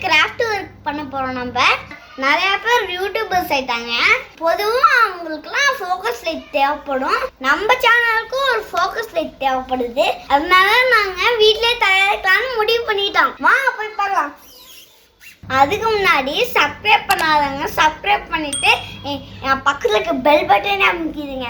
Craft work பண்ண போறோம். நம்ம நிறைய பேர் யூடியூபர்ஸ் ஆயிட்டாங்க. பொதுவாக அவங்களுக்குலாம் ஃபோக்கஸ் லைட் தேவைப்படும். நம்ம சேனலுக்கும் ஒரு ஃபோக்கஸ் லைட் தேவைப்படுது. அதனால நாங்கள் வீட்டிலே தயாரிக்கலாம்னு முடிவு பண்ணிட்டோம். வாங்க போய் பார்க்கலாம். அதுக்கு முன்னாடி சப்ஸ்கிரைப் பண்ணாதவங்க சப்ஸ்கிரைப் பண்ணிட்டு என் பக்கத்தில் இருக்க பெல் பட்டனே அமைக்கிடுங்க.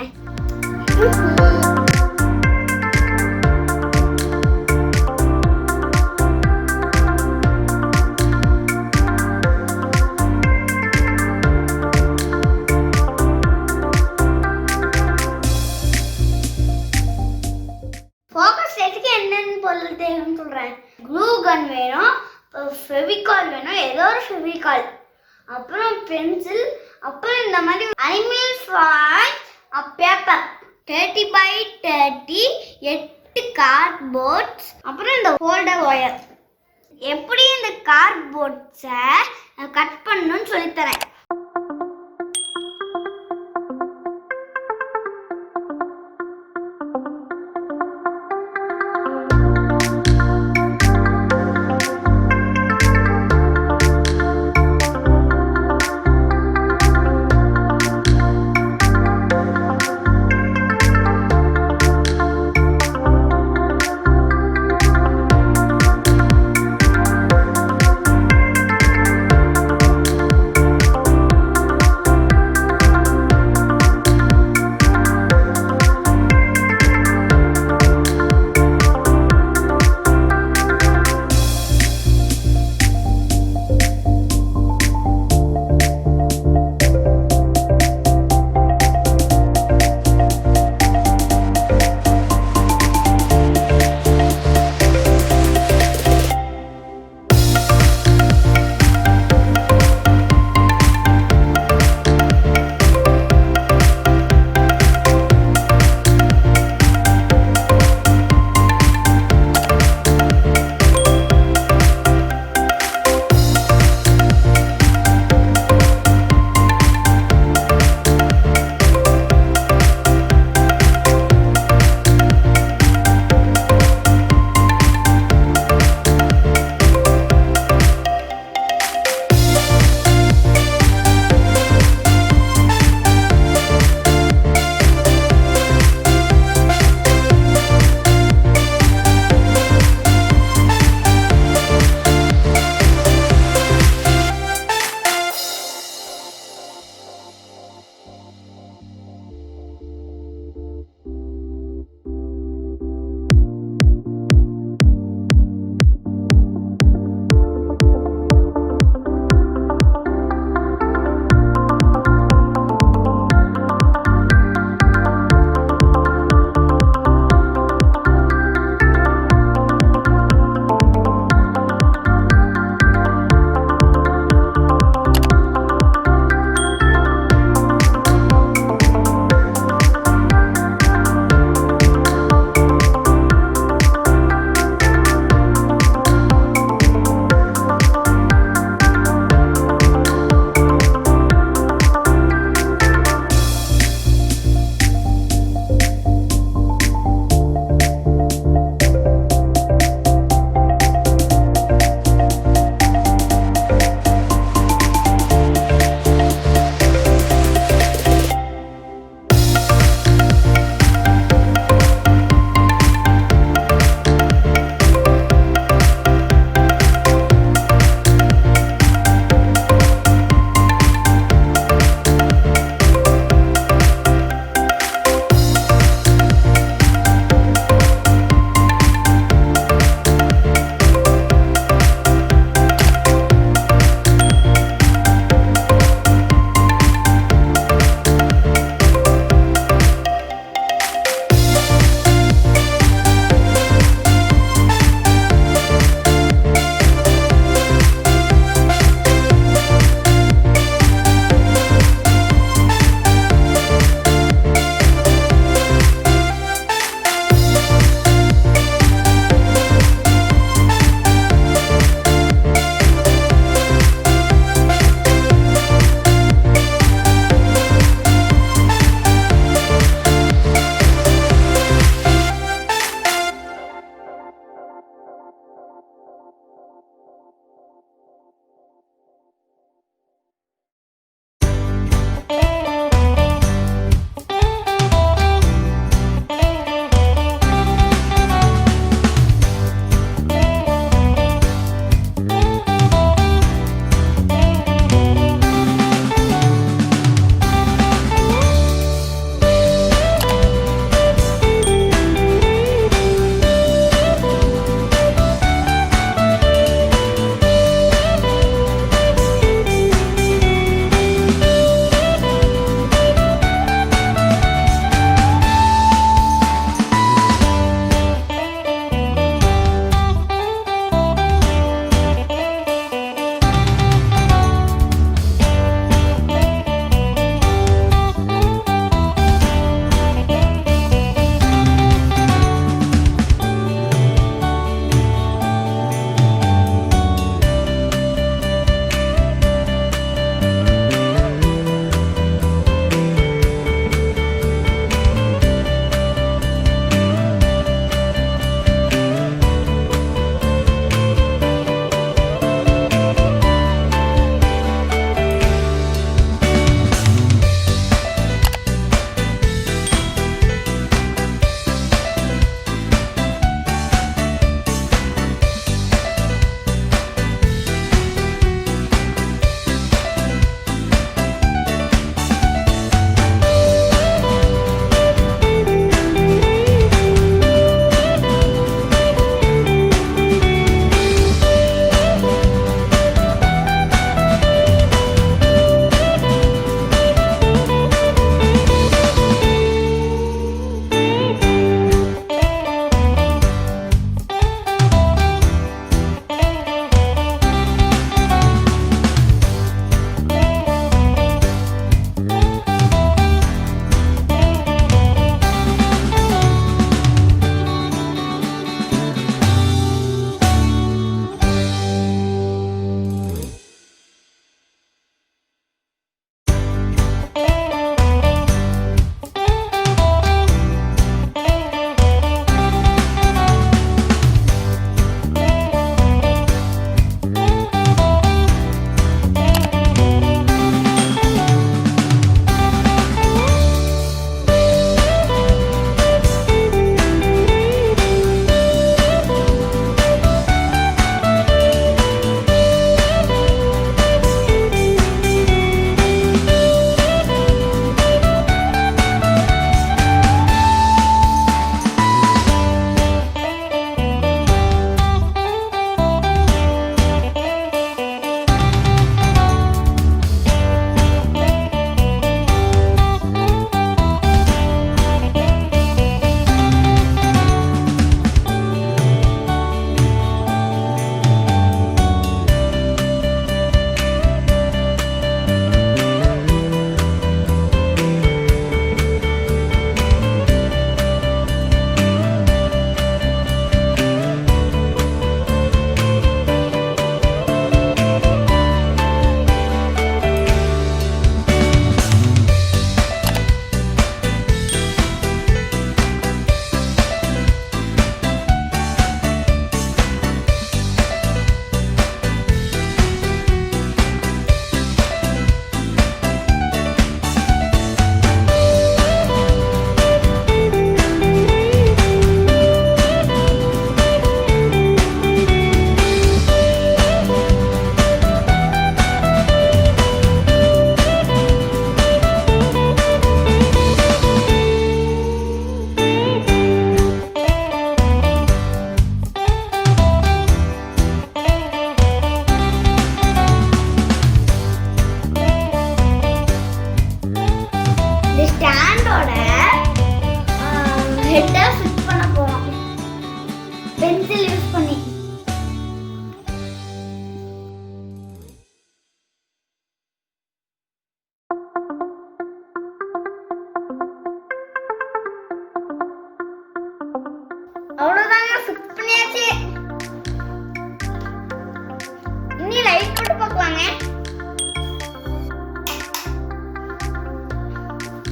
ஃபோக்கஸ் லைட்டுக்கு என்னென்னு பொருள் தேவைன்னு சொல்கிறேன். க்ளூ கன் வேணும், ஃபெவிகால் வேணும், ஏதோ ஒரு ஃபெவிகால், அப்புறம் பென்சில், அப்புறம் இந்த மாதிரி animal foil paper 30 by 30, 8 cardboards, அப்புறம் இந்த ஹோல்டர் ஒயர். எப்படி இந்த கார்ட்போர்ட்ஸை கட் பண்ணணும்னு சொல்லித்தரேன்.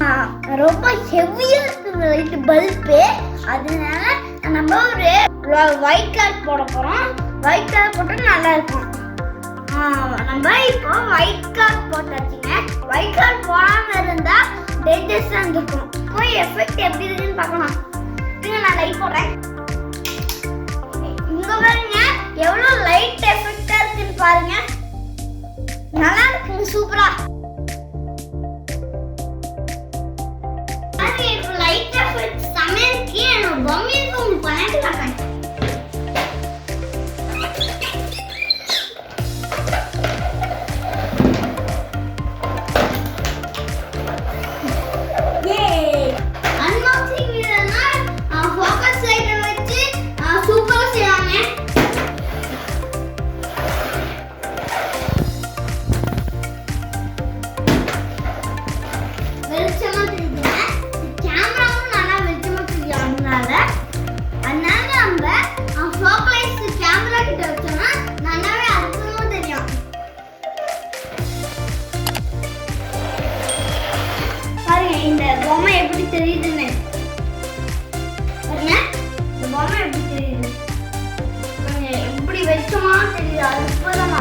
ரொம்ப ஹெவியா லைட் பல்பு. அதனால நம்ம ஒரு ஒயிட் கலர் போட போறோம். ஒயிட் கலர் போட்டா நல்லா இருக்கும். நம்ம இப்போ ஒயிட் கலர் போட்டாச்சுங்க. ஒயிட் கலர் போடாம இருந்தா டேஞ்சரஸா இருக்கும். இப்போ எஃபெக்ட் எப்படி இருக்குன்னு பார்க்கலாம். நான் லைட் போடுறேன். இங்க பாருங்க எவ்வளவு லைட் எஃபெக்ட்டா இருக்குன்னு பாருங்க. நல்லா இருக்குங்க, சூப்பரா. இப்போ லைட் எஃபெக்ட் சமையலுக்கு என்னோட பொம்மைக்கு உங்களுக்கு பண்ணிட்டு காட்டுறேன். இந்த பொம்மை எப்படி தெரியுதுன்னு பாருங்க. இந்த பொம்மை எப்படி தெரியுது, எப்படி வெளிச்சமா தெரியுது, அற்புதமா.